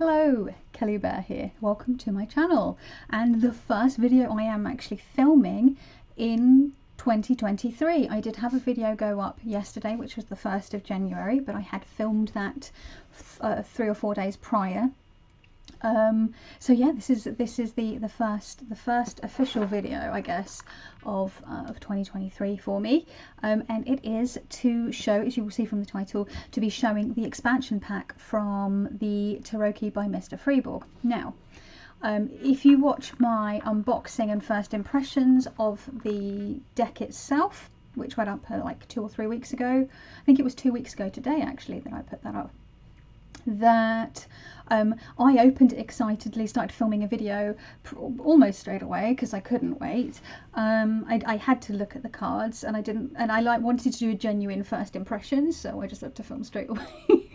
Hello, Kelly Bear here. Welcome to my channel and the first video I am actually filming in 2023. I did have a video go up yesterday, which was the 1st of January, but I had filmed that 3 or 4 days prior. So yeah, this is the first official video, I guess, of 2023 for me, and it is to show, as you will see from the title, to be showing the expansion pack from the Tarocchi by Mr Friborg. Now, if you watch my unboxing and first impressions of the deck itself, which went up like 2 or 3 weeks ago, I think it was 2 weeks ago today actually that I put that up, that I opened it excitedly, started filming a video almost straight away because I couldn't wait. I had to look at the cards, and I wanted to do a genuine first impressions, so I just had to film straight away.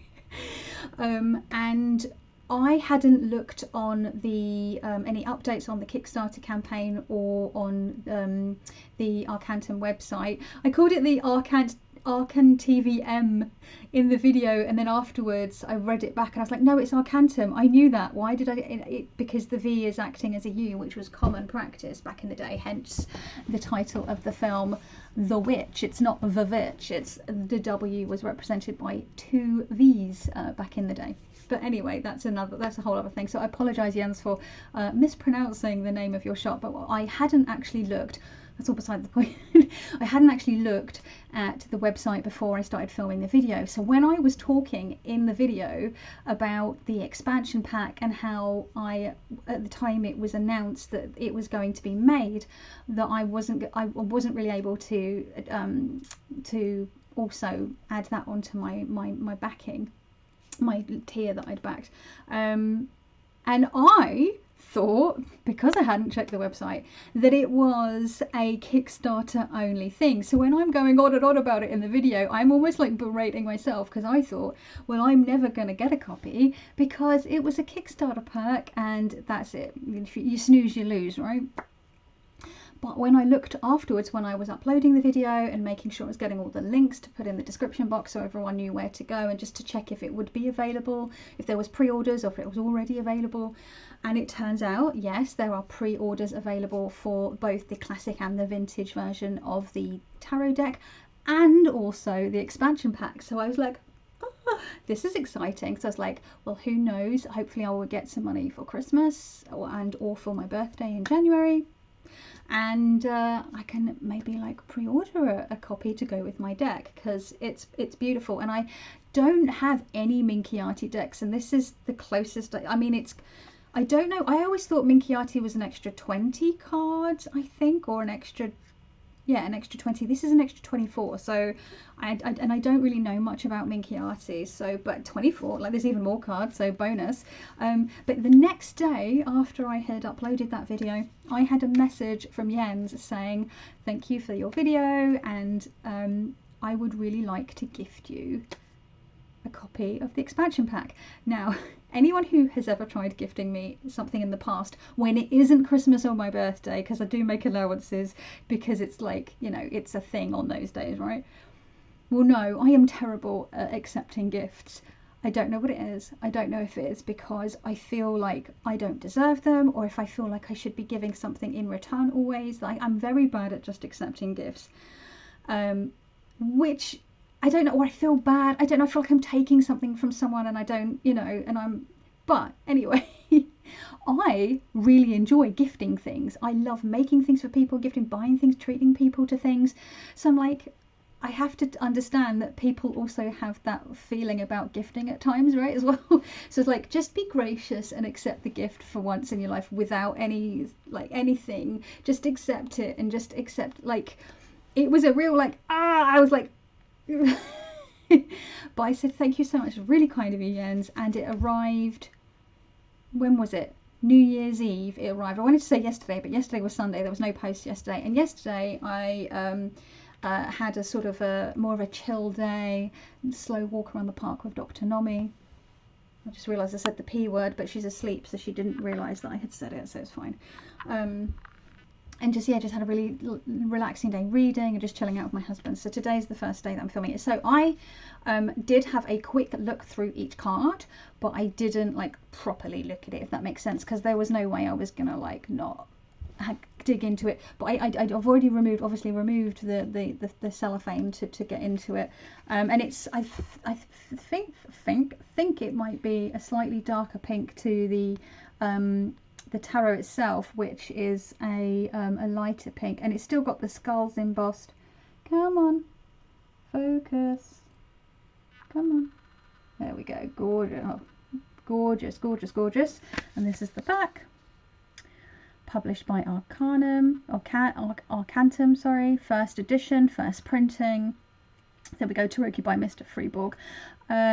And I hadn't looked on the any updates on the Kickstarter campaign or on the Arcantum website. I called it the Arcan TVM in the video, and then afterwards I read it back and I was like, no, it's Arcantum. I knew that. Why did because the V is acting as a U, which was common practice back in the day, hence the title of the film, The Witch. It's not the Witch, it's the W was represented by 2 V's back in the day. But anyway, that's a whole other thing. So I apologise, Jens, for mispronouncing the name of your shop, but I hadn't actually looked. That's all beside the point. I hadn't actually looked at the website before I started filming the video. So when I was talking in the video about the expansion pack and how at the time it was announced that it was going to be made, that I wasn't really able to also add that onto my backing, my tier that I'd backed, and I thought, because I hadn't checked the website, that it was a Kickstarter only thing. So when I'm going on and on about it in the video, I'm almost like berating myself, because I thought, well, I'm never going to get a copy because it was a Kickstarter perk and that's it. You snooze, you lose, right? But when I looked afterwards, when I was uploading the video and making sure I was getting all the links to put in the description box so everyone knew where to go, and just to check if it would be available, if there was pre-orders or if it was already available, and it turns out, yes, there are pre-orders available for both the classic and the vintage version of the tarot deck, and also the expansion pack. So I was like, oh, this is exciting. So I was like, well, who knows, hopefully I will get some money for Christmas or for my birthday in January, and I can maybe like pre-order a copy to go with my deck, because it's beautiful. And I don't have any Minchiati decks, and this is the closest. I mean, I don't know, I always thought Minchiati was an extra 20 cards, I think, or an extra 20. This is an extra 24, so I don't really know much about Minchiati, so, but 24, like, there's even more cards, so bonus. But the next day after I had uploaded that video, I had a message from Jens saying, thank you for your video, and I would really like to gift you a copy of the expansion pack. Now, anyone who has ever tried gifting me something in the past when it isn't Christmas or my birthday, because I do make allowances because it's like, you know, it's a thing on those days, right? Well, no, I am terrible at accepting gifts. I don't know what it is. I don't know if it is because I feel like I don't deserve them, or if I feel like I should be giving something in return always. Like, I'm very bad at just accepting gifts, which I don't know, or I feel bad. I don't know, I feel like I'm taking something from someone and I don't, you know, but anyway, I really enjoy gifting things. I love making things for people, buying things, treating people to things. So I'm like, I have to understand that people also have that feeling about gifting at times, right, as well. So it's like, just be gracious and accept the gift for once in your life without any, like, anything. Just accept it, and just accept, like, it was a real, like, I was like, but I said thank you so much, really kind of you, Jens, and it arrived, when was it? New Year's Eve it arrived. I wanted to say yesterday, but yesterday was Sunday, there was no post yesterday, and yesterday I had a sort of more of a chill day, slow walk around the park with Dr. Nomi. I just realised I said the P word, but she's asleep, so she didn't realise that I had said it, so it's fine. and just, yeah, just had a really relaxing day reading and just chilling out with my husband. So today's the first day that I'm filming it. So I did have a quick look through each card, but I didn't like properly look at it, if that makes sense, because there was no way I was gonna like not dig into it. But I've already obviously removed the cellophane to get into it, and it's I think it might be a slightly darker pink to the tarot itself, which is a lighter pink, and it's still got the skulls embossed. Come on, focus, come on, there we go. Gorgeous, oh, gorgeous, gorgeous, gorgeous. And this is the back, published by Arcantum, sorry, first edition, first printing. There we go, Tarocchi by Mr Friborg.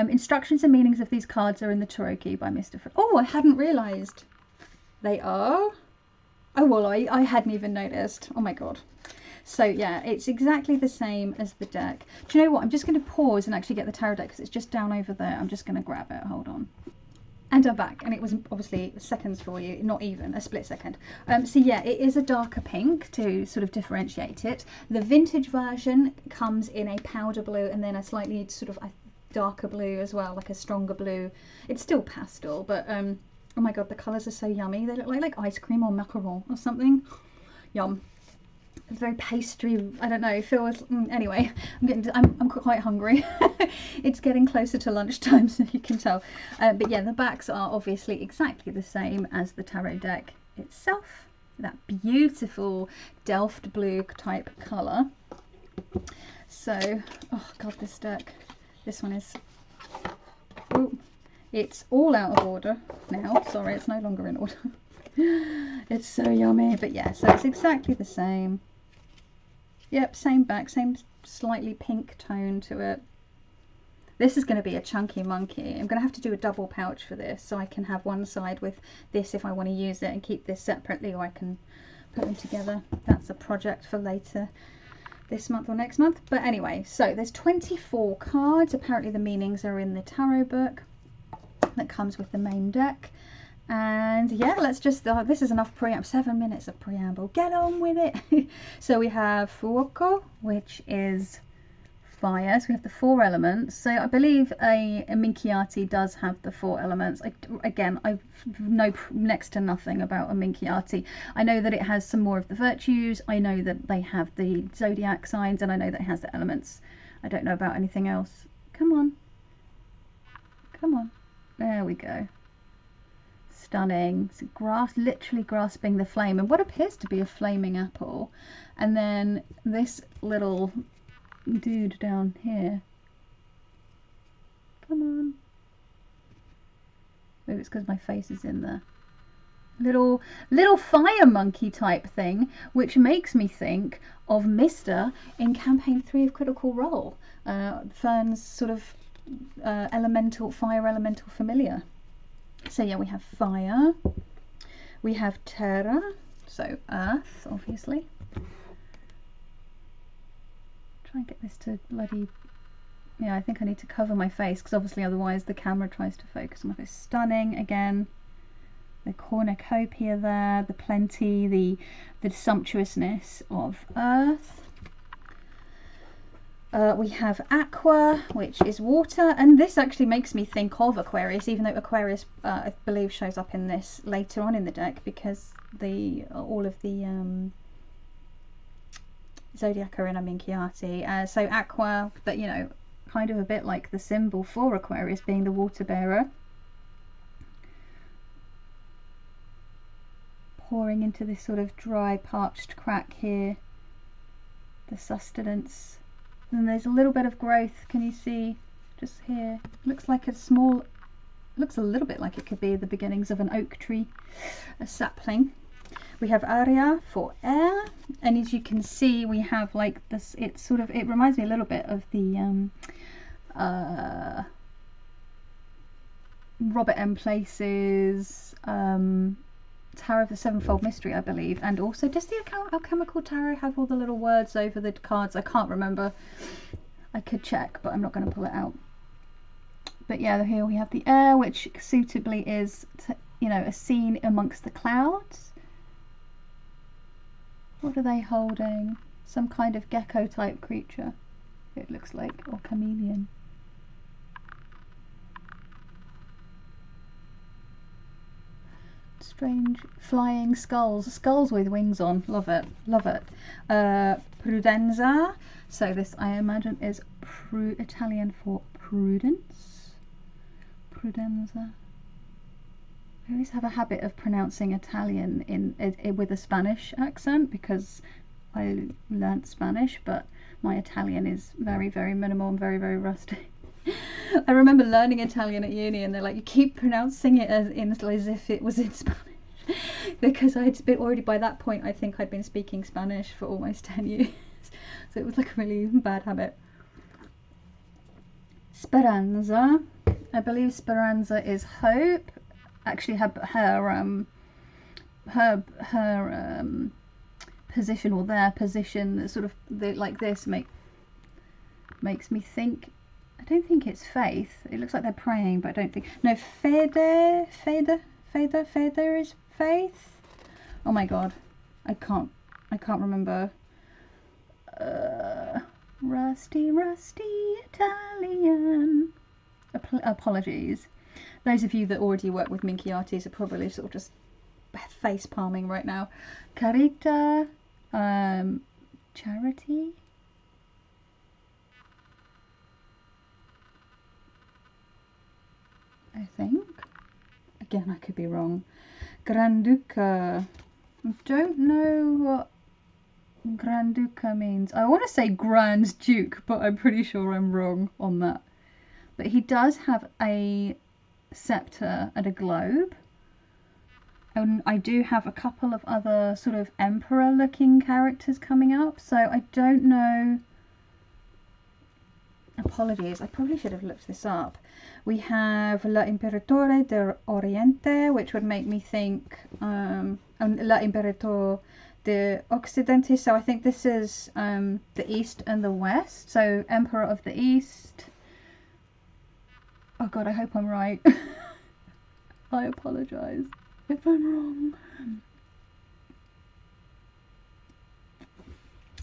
Instructions and meanings of these cards are in the Tarocchi by Mr Friborg. Oh, I hadn't realised. They are? Oh, well, I hadn't even noticed. Oh my god. So yeah, it's exactly the same as the deck. Do you know what? I'm just going to pause and actually get the tarot deck because it's just down over there. I'm just going to grab it. Hold on. And I'm back, and it was obviously seconds for you, not even a split second. So yeah, it is a darker pink to sort of differentiate it. The vintage version comes in a powder blue and then a slightly sort of darker blue as well, like a stronger blue. It's still pastel, but oh my god, the colours are so yummy. They look like ice cream or macaron or something. Yum. It's very pastry. I don't know. It feels. Anyway, I'm quite hungry. It's getting closer to lunchtime, so you can tell. But yeah, the backs are obviously exactly the same as the tarot deck itself. That beautiful Delft blue type colour. So, oh god, this deck. This one is. Ooh. It's all out of order now. Sorry, it's no longer in order. It's so yummy. But yeah, so it's exactly the same. Yep, same back, same slightly pink tone to it. This is going to be a chunky monkey. I'm going to have to do a double pouch for this, so I can have one side with this if I want to use it and keep this separately, or I can put them together. That's a project for later this month or next month. But anyway, so there's 24 cards. Apparently the meanings are in the tarot book that comes with the main deck. And yeah, let's just this is enough preamble. 7 minutes of preamble, get on with it. So we have fuoco, which is fire. So we have the 4 elements. So I believe a Minchiati does have the 4 elements. Again, I know next to nothing about a Minchiati. I know that it has some more of the virtues. I know that they have the zodiac signs, and I know that it has the elements. I don't know about anything else. Come on, come on. There we go. Stunning. So literally grasping the flame, and what appears to be a flaming apple. And then this little dude down here. Come on. Maybe it's because my face is in there. Little fire monkey type thing, which makes me think of Mr. in campaign 3 of Critical Role. Fern's sort of fire elemental familiar. So yeah, we have fire, we have terra, so earth, obviously. Try and get this to bloody, yeah, I think I need to cover my face because obviously otherwise the camera tries to focus on my face. Stunning again. The cornucopia there, the plenty, the sumptuousness of earth. We have aqua, which is water, and this actually makes me think of Aquarius, even though Aquarius I believe shows up in this later on in the deck, because all of the Zodiac are in a Minchiati. So aqua, but you know, kind of a bit like the symbol for Aquarius being the water bearer. Pouring into this sort of dry, parched crack here, the sustenance. And there's a little bit of growth, can you see, just here. Looks like looks a little bit like it could be the beginnings of an oak tree, a sapling. We have aria for air, and as you can see we have like this, it reminds me a little bit of the Robert M. Place's Tarot of the Sevenfold Mystery, I believe. And also, does the Alchemical Tarot have all the little words over the cards? I can't remember. I could check, but I'm not going to pull it out. But yeah, here we have the air, which suitably is, you know, a scene amongst the clouds. What are they holding? Some kind of gecko type creature, it looks like, or chameleon. Strange flying skulls. Skulls with wings on. Love it. Love it. Prudenza. So this, I imagine, is Italian for prudence. Prudenza. I always have a habit of pronouncing Italian in with a Spanish accent because I learnt Spanish, but my Italian is very, very minimal and very, very rusty. I remember learning Italian at uni and they're like, you keep pronouncing it as if it was in Spanish. Because I'd been already, by that point, I think I'd been speaking Spanish for almost 10 years. So it was like a really bad habit. Speranza. I believe Speranza is hope. Actually, her position, or their position, sort of like this, makes me think. I don't think it's faith. It looks like they're praying, but I don't think. No, fede is faith. Oh my god, I can't remember. Rusty Italian. Apologies. Those of you that already work with Minchiatis are probably sort of just face palming right now. Carita, charity. I think. Again, I could be wrong. Granduca. I don't know what Granduca means. I want to say Grand Duke, but I'm pretty sure I'm wrong on that. But he does have a scepter and a globe. And I do have a couple of other sort of emperor looking characters coming up, so I don't know. Apologies, I probably should have looked this up. We have La Imperatore del Oriente, which would make me think La Imperator de Occidente, so I think this is the East and the West, so Emperor of the East. Oh god, I hope I'm right. I apologise if I'm wrong.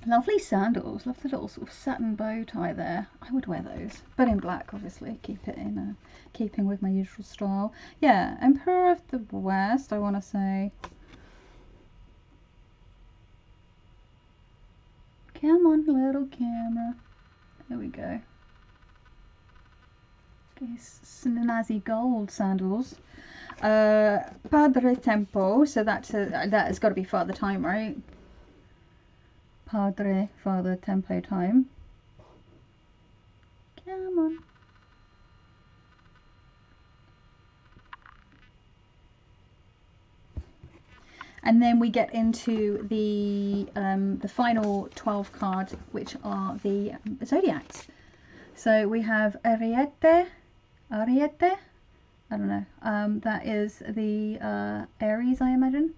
Lovely sandals. Love the little sort of satin bow tie there. I would wear those, but in black, obviously. Keep it in keeping with my usual style. Yeah, Emperor of the West, I want to say. Come on, little camera. There we go. These snazzy gold sandals. Padre Tempo, so that has got to be Father Time, right? Padre, Father Tempo Time. Come on. And then we get into the final 12 cards, which are the Zodiacs. So we have Ariete, I don't know, that is the Aries, I imagine.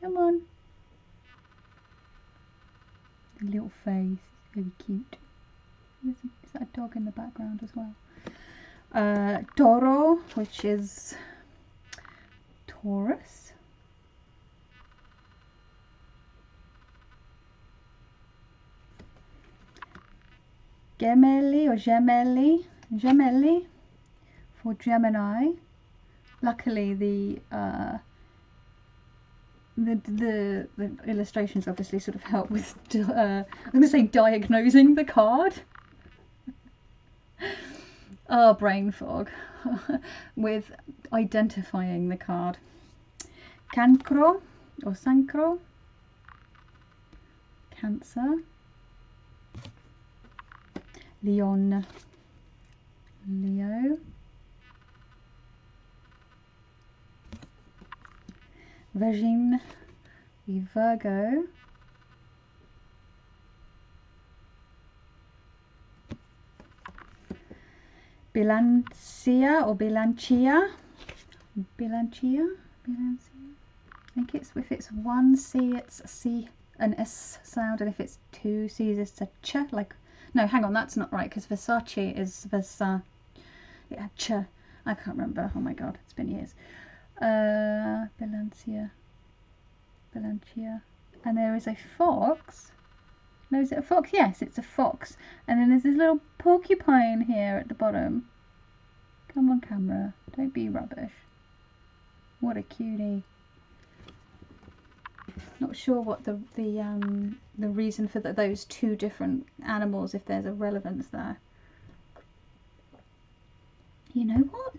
Come on. The little face, very cute. Is that a dog in the background as well? Toro, which is Taurus. Gemelli or Gemelli for Gemini. Luckily the illustrations obviously sort of help with I'm going to say diagnosing the card. Oh, brain fog. With identifying the card. Cancro or Sancro, Cancer. Leon, Leo. Virgin, Virgo. Bilancia or Bilancia. Bilancia. I think it's, if it's one C, it's a C, an S sound, and if it's two C's, it's a ch. Like, no, hang on, that's not right, because Versace is Versa. Yeah, ch. I can't remember. Oh my god, it's been years. Bilancia. and there is a fox. No, is it a fox? Yes, it's a fox. And then there's this little porcupine here at the bottom. Come on, camera, don't be rubbish. What a cutie. Not sure what the reason for those two different animals, if there's a relevance there. You know what?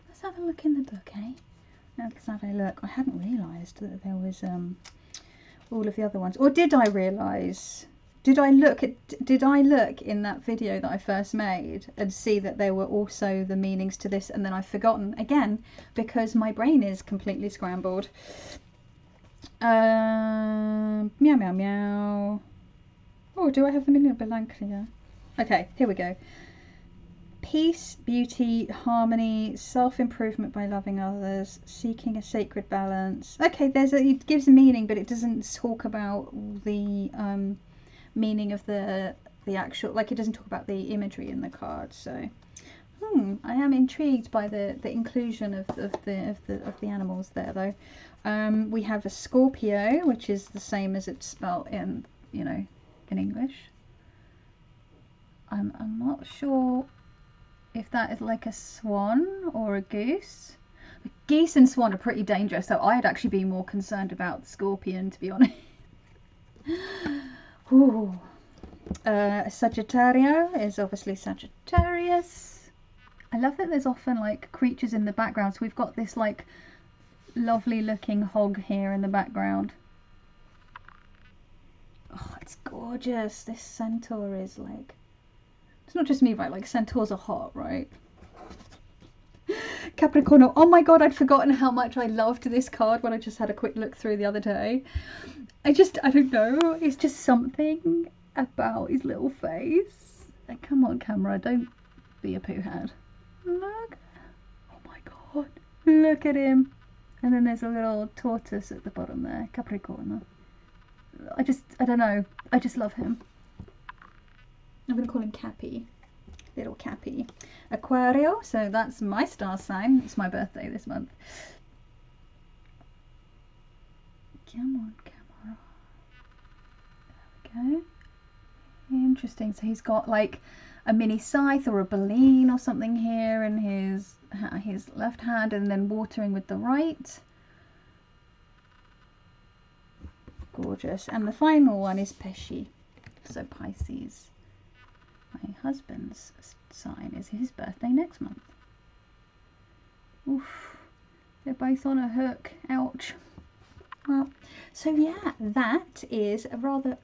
Let's have a look in the book, eh? Let's have a look. I hadn't realised that there was all of the other ones. Or did I realise? Did I look in that video that I first made and see that there were also the meanings to this, and then I've forgotten again because my brain is completely scrambled. Meow meow meow. Oh, do I have the meaning of Belanclia? Okay, here we go. Peace, beauty, harmony, self-improvement by loving others, seeking a sacred balance. Okay, it gives a meaning, but it doesn't talk about the meaning of the actual, like, it doesn't talk about the imagery in the card. So I am intrigued by the inclusion of the animals there, though. We have a Scorpio, which is the same as it's spelt in, you know, in English. I'm not sure if that is like a swan or a goose. Geese and swan are pretty dangerous, so I'd actually be more concerned about the scorpion, to be honest. Ooh. Sagittario is obviously Sagittarius. I love that there's often like creatures in the background. So we've got this like lovely looking hog here in the background. Oh, it's gorgeous. This centaur is like, it's not just me, right? Like, centaurs are hot, right? Capricorn. Oh my god, I'd forgotten how much I loved this card when I just had a quick look through the other day. I don't know. It's just something about his little face. Like, come on, camera, don't be a poohead. Look. Oh my god. Look at him. And then there's a little tortoise at the bottom there. Capricorn. I don't know. I just love him. I'm going to call him Cappy. Little Cappy. Aquario, so that's my star sign. It's my birthday this month. Come on, camera. There we go. Interesting. So he's got like a mini scythe or a baleen or something here in his left hand, and then watering with the right. Gorgeous. And the final one is Pesci. So Pisces. My husband's sign is his birthday next month. Oof, they're both on a hook. Ouch. Well, so yeah, that is a rather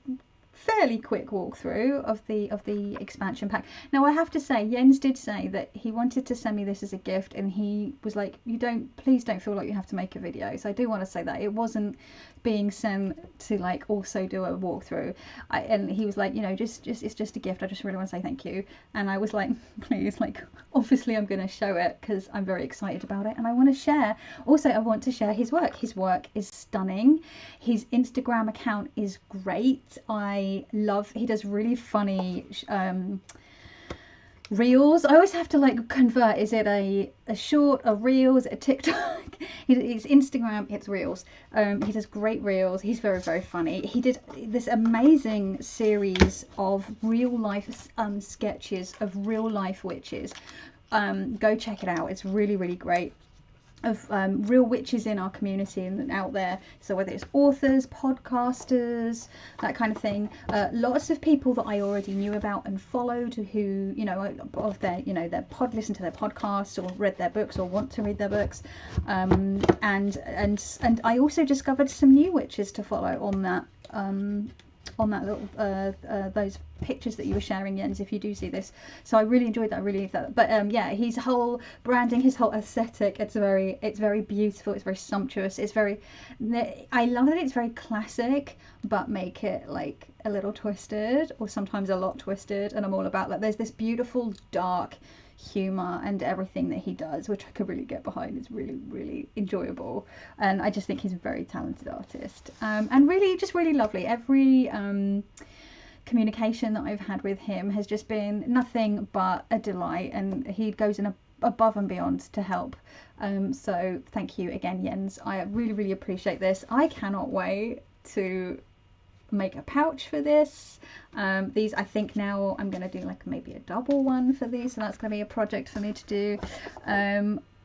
fairly quick walkthrough of the expansion pack. Now I have to say, Jens did say that he wanted to send me this as a gift, and he was like, please don't feel like you have to make a video. So I do want to say that it wasn't being sent to like also do a walkthrough. And he was like, you know, just it's just a gift. I just really want to say thank you. And I was like, please, like, obviously I'm going to show it because I'm very excited about it and I want to share. Also, I want to share his work. His work is stunning. His Instagram account is great. He does really funny reels. I always have to like convert, is it a short, a reel, is it a TikTok? His Instagram, it's reels. He does great reels. He's very, very funny. He did this amazing series of real life sketches of real life witches. Go check it out. It's really, really great. Of real witches in our community and out there. So whether it's authors, podcasters, that kind of thing. Lots of people that I already knew about and followed, who, you know, of their, you know, listen to their podcasts or read their books or want to read their books. And I also discovered some new witches to follow on that little those pictures that you were sharing, Jens, if you do see this. So I really enjoyed that. I really loved that. But yeah, his whole branding, his whole aesthetic, it's very beautiful, it's very sumptuous, it's very, I love that it's very classic, but make it like a little twisted, or sometimes a lot twisted, and I'm all about that. There's this beautiful dark humor and everything that he does, which I could really get behind. It's really, really enjoyable, and I just think he's a very talented artist, and really just really lovely. Every communication that I've had with him has just been nothing but a delight, and he goes in above and beyond to help. So thank you again, Jens. I really, really appreciate this. I cannot wait to make a pouch for this. These, I think now I'm going to do like maybe a double one for these, so that's going to be a project for me to do.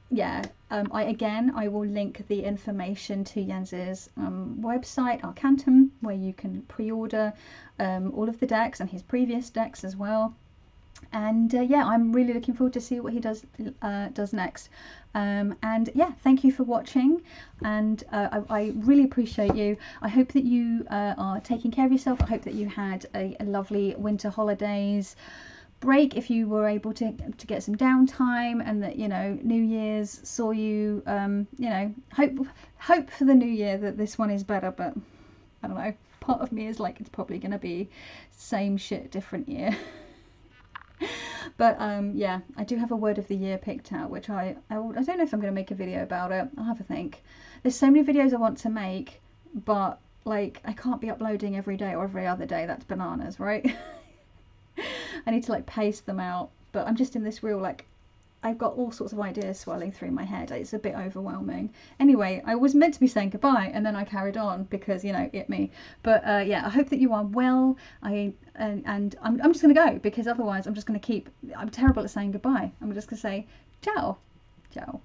Yeah, I will link the information to Jens's website, Arcantum, where you can pre-order all of the decks and his previous decks as well. And yeah, I'm really looking forward to see what he does next. And yeah, thank you for watching, and I really appreciate you. I hope that you are taking care of yourself. I hope that you had a lovely winter holidays break, if you were able to get some downtime, and that, you know, New Year's saw you, you know, hope for the new year that this one is better. But I don't know, part of me is like, it's probably going to be same shit, different year. But yeah, I do have a word of the year picked out, which I don't know if I'm going to make a video about it. I'll have a think. There's so many videos I want to make, but like, I can't be uploading every day or every other day. That's bananas, right? I need to like pace them out. But I'm just in this real, like, I've got all sorts of ideas swirling through my head. It's a bit overwhelming. Anyway, I was meant to be saying goodbye, and then I carried on because, you know, it me. But yeah, I hope that you are well. And I'm just going to go, because otherwise I'm just going to keep, I'm terrible at saying goodbye. I'm just going to say ciao. Ciao.